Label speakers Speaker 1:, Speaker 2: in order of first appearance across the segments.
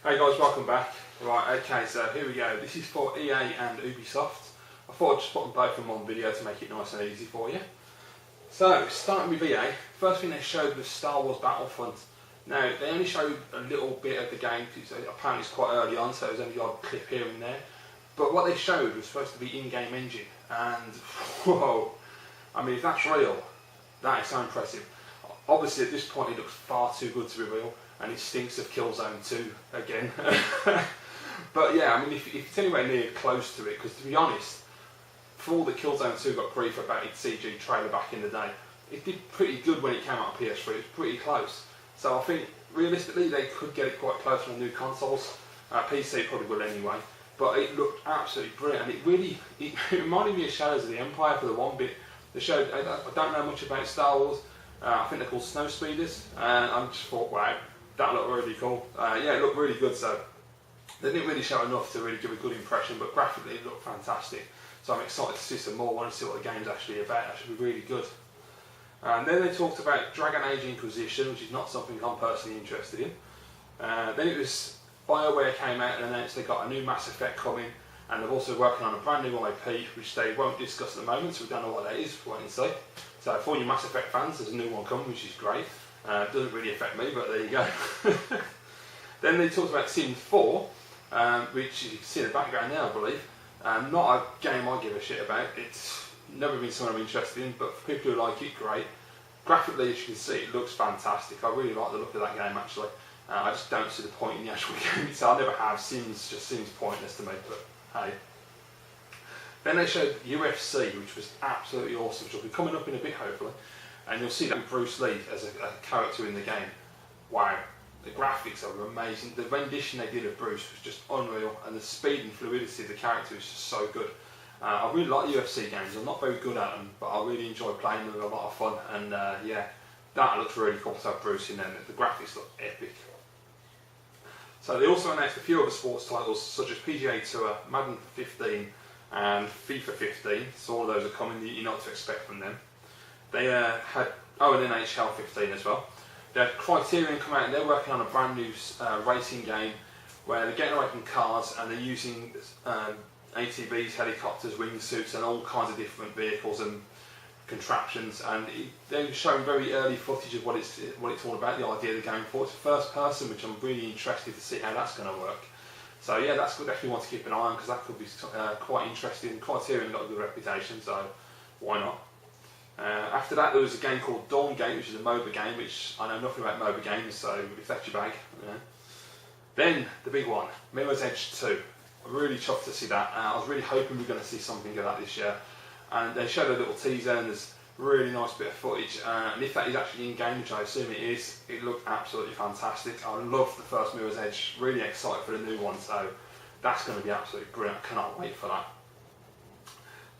Speaker 1: Hey guys, welcome back. Right, okay, so here we go. This is for EA and Ubisoft. I thought I'd just put them both in one video to make it nice and easy for you. So, starting with EA, first thing they showed was Star Wars Battlefront. Now, they only showed a little bit of the game, because apparently it's quite early on, so there's only the odd clip here and there. But what they showed was supposed to be in-game engine, and whoa, I mean, if that's real, that is so impressive. Obviously, at this point, it looks far too good to be real, and it stinks of Killzone 2 again. But yeah, I mean, if it's anywhere near close to it, because to be honest, for all that Killzone 2 got grief about its CG trailer back in the day, it did pretty good when it came out on PS3. It was pretty close. So I think realistically they could get it quite close on new consoles. PC probably will anyway. But it looked absolutely brilliant, and it reminded me of Shadows of the Empire for the one bit. They showed, I don't know much about Star Wars. I think they're called snow speeders, and I just thought, wow, that looked really cool. Yeah, it looked really good. So they didn't really show enough to really give a good impression, but graphically it looked fantastic. So I'm excited to see some more. I want to see what the game's actually about. That should be really good. And then they talked about Dragon Age Inquisition, which is not something I'm personally interested in. Then it was BioWare came out and announced they got a new Mass Effect coming, and they're also working on a brand new IP, which they won't discuss at the moment, so we don't know what that is. Wait and see. So for all you Mass Effect fans, there's a new one coming, which is great. It doesn't really affect me, but there you go. Then they talked about Sims 4, which you can see in the background now, I believe. Not a game I give a shit about. It's never been something I'm interested in, but for people who like it, great. Graphically, as you can see, it looks fantastic. I really like the look of that game, actually. I just don't see the point in the actual game. So I never have. Sims just seems pointless to me, but hey. Then they showed UFC, which was absolutely awesome, which will be coming up in a bit, hopefully. And you'll see that with Bruce Lee as a character in the game. Wow, the graphics are amazing. The rendition they did of Bruce was just unreal, and the speed and fluidity of the character is just so good. I really like UFC games. I'm not very good at them, but I really enjoy playing them. They're a lot of fun, and yeah, that looks really cool to have Bruce in them. The graphics look epic. So they also announced a few other sports titles, such as PGA Tour, Madden 15, and FIFA 15. So all of those are coming. You know what to expect from them. They had, and NHL 15 as well. They had Criterion come out, and they're working on a brand new racing game where they're getting away from cars and they're using ATVs, helicopters, wingsuits, and all kinds of different vehicles and contraptions. And they're showing very early footage of what it's all about. The idea they're going for. It's first person, which I'm really interested to see how that's going to work. So yeah, that's definitely one to keep an eye on, because that could be quite interesting. Criterion got a good reputation, so why not? After that, there was a game called Dawn Gate, which is a MOBA game, which I know nothing about MOBA games, so if that's your bag. Yeah. Then, the big one, Mirror's Edge 2. I'm really chuffed to see that. I was really hoping we were going to see something of that this year. And they showed a little teaser, and there's a really nice bit of footage. And if that is actually in-game, which I assume it is, it looked absolutely fantastic. I loved the first Mirror's Edge, really excited for the new one, so that's going to be absolutely brilliant. I cannot wait for that.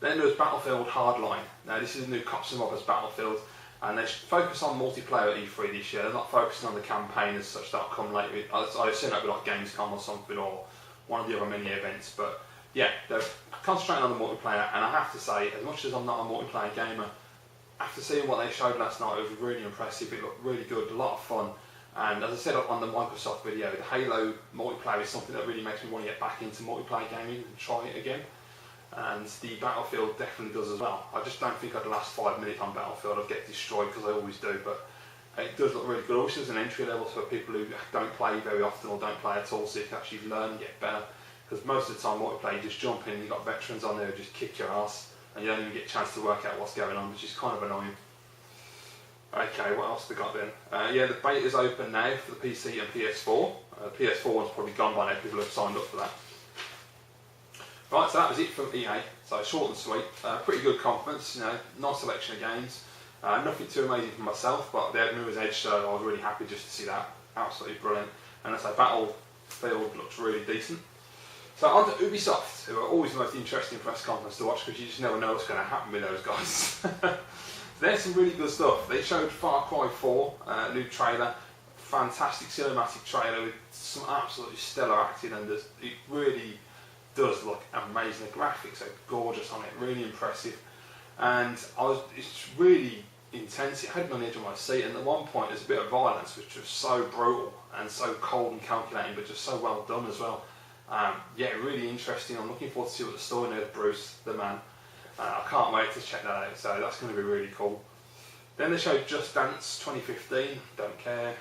Speaker 1: Then there was Battlefield Hardline. Now this is a new Cops and Robbers Battlefield, and they focus on multiplayer at E3 this year. They're not focusing on the campaign as such. That'll come later. I assume that'll be like Gamescom or something, or one of the other many events. But yeah, they're concentrating on the multiplayer, and I have to say, as much as I'm not a multiplayer gamer, after seeing what they showed last night, it was really impressive. It looked really good, a lot of fun. And as I said on the Microsoft video, the Halo multiplayer is something that really makes me want to get back into multiplayer gaming and try it again. And the Battlefield definitely does as well. I just don't think I'd last 5 minutes on Battlefield. I'd get destroyed, because I always do, but it does look really good. I wish there's an entry level for people who don't play very often or don't play at all, so you can actually learn and get better. Because most of the time multiplayer, you just jump in and you've got veterans on there who just kick your ass, and you don't even get a chance to work out what's going on, which is kind of annoying. Okay, what else have we got then? Yeah, the beta's open now for the PC and PS4. PS4 one's probably gone by now, people have signed up for that. Right, so that was it from EA. So short and sweet, pretty good conference, you know, nice selection of games. Nothing too amazing for myself, but they had Mirror's Edge, so I was really happy just to see that. Absolutely brilliant. And as I say, Battlefield looks really decent. So on to Ubisoft, who are always the most interesting press conference to watch, because you just never know what's going to happen with those guys. So there's some really good stuff. They showed Far Cry 4, new trailer, fantastic cinematic trailer with some absolutely stellar acting, and it really does look amazing. The graphics are gorgeous on it, really impressive, and it's really intense. It had me on the edge of my seat, and at one point there's a bit of violence which was so brutal and so cold and calculating, but just so well done as well. Yeah, really interesting. I'm looking forward to see what the story knows Bruce, the man. I can't wait to check that out, so that's going to be really cool. Then they showed Just Dance 2015, don't care.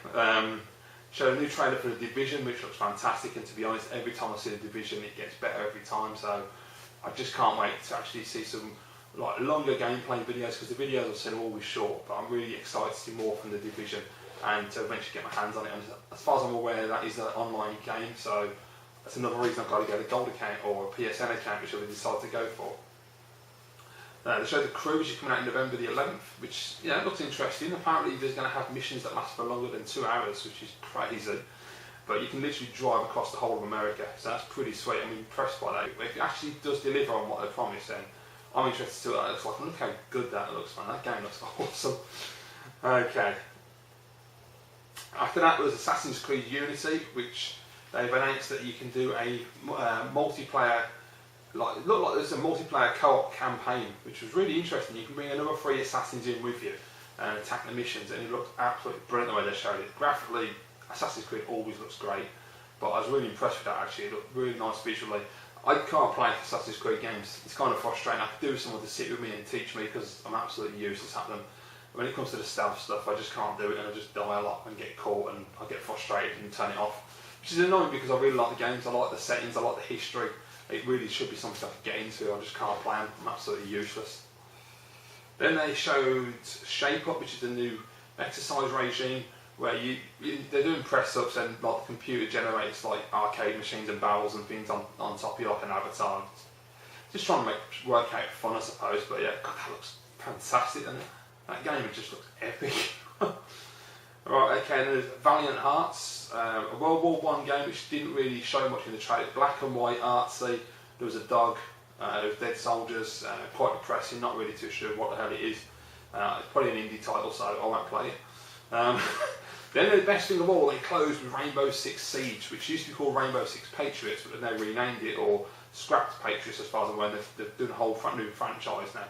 Speaker 1: Showed a new trailer for The Division, which looks fantastic, and to be honest, every time I see The Division it gets better every time, so I just can't wait to actually see some like longer gameplay videos, because the videos I've seen are always short, but I'm really excited to see more from The Division and to eventually get my hands on it. And as far as I'm aware, that is an online game, so that's another reason I've got to get a gold account or a PSN account, which I decide to go for. They showed The Crew, which is coming out in November the 11th, which, yeah, it looks interesting. Apparently there's going to have missions that last for longer than 2 hours, which is crazy. But you can literally drive across the whole of America, so that's pretty sweet. I'm impressed by that. If it actually does deliver on what they promised, then I'm interested to see what that looks like. And look how good that looks, man. That game looks awesome. Okay. After that was Assassin's Creed Unity, which they've announced that you can do a multiplayer, looked like there's a multiplayer co-op campaign, which was really interesting. You can bring another 3 assassins in with you and attack the missions, and it looked absolutely brilliant the way they showed it. Graphically, Assassin's Creed always looks great, but I was really impressed with that actually. It looked really nice visually. I can't play Assassin's Creed games. It's kind of frustrating. I could do with someone to sit with me and teach me, because I'm absolutely useless at them. When it comes to the stealth stuff, I just can't do it, and I just die a lot and get caught, and I get frustrated and turn it off. Which is annoying, because I really like the games, I like the settings, I like the history. It really should be something I could get into. I just can't play them. I'm absolutely useless. Then they showed Shape Up, which is the new exercise regime, where they're doing press ups, and like the computer generates like arcade machines and barrels and things on top of you like an avatar. Just trying to make work out fun, I suppose. But yeah, God, that looks fantastic, doesn't it? That game just looks epic. Right, okay, there's Valiant Hearts, a World War I game which didn't really show much in the trailer. Black and white, artsy. There was a dog, there was dead soldiers, quite depressing, not really too sure what the hell it is. It's probably an indie title, so I won't play it. Then the best thing of all, they closed with Rainbow Six Siege, which used to be called Rainbow Six Patriots, but they've now renamed it, or scrapped Patriots as far as I'm aware. They're doing a whole new franchise now.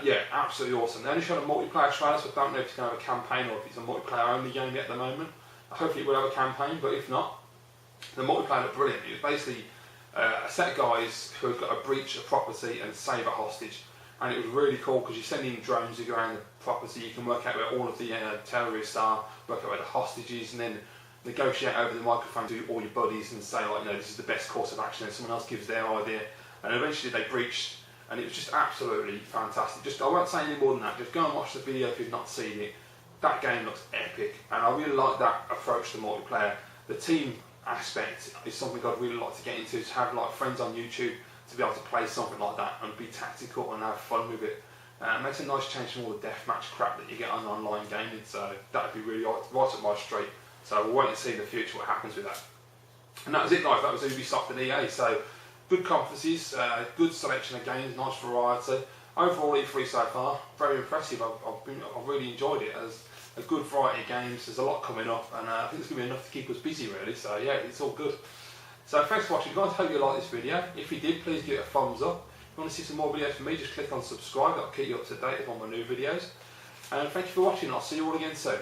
Speaker 1: Yeah, absolutely awesome. They only showed a multiplayer trailer, so I don't know if it's going to have a campaign or if it's a multiplayer only game yet at the moment. Hopefully it will have a campaign, but if not, the multiplayer looked brilliant. It was basically a set of guys who have got to breach a property and save a hostage. And it was really cool, because you send in drones to go around the property, you can work out where all of the terrorists are, work out where the hostages, and then negotiate over the microphone to all your buddies and say, like, you know, this is the best course of action, and someone else gives their idea. And eventually they breached, and it was just absolutely fantastic. I won't say any more than that, just go and watch the video if you've not seen it. That game looks epic, and I really like that approach to multiplayer. The team aspect is something I'd really like to get into, to have like friends on YouTube to be able to play something like that and be tactical and have fun with it. It makes a nice change from all the deathmatch crap that you get on online gaming, so that would be really right up my street. So we'll wait and see in the future what happens with that. And that was it, guys. That was Ubisoft and EA. So good conferences, good selection of games, nice variety. Overall, E3 so far, very impressive. I've really enjoyed it. There's a good variety of games. There's a lot coming up, and I think there's going to be enough to keep us busy, really. So yeah, it's all good. So thanks for watching, guys. Hope you liked this video. If you did, please give it a thumbs up. If you want to see some more videos from me, just click on subscribe. That'll keep you up to date with all my new videos. And thank you for watching. I'll see you all again soon.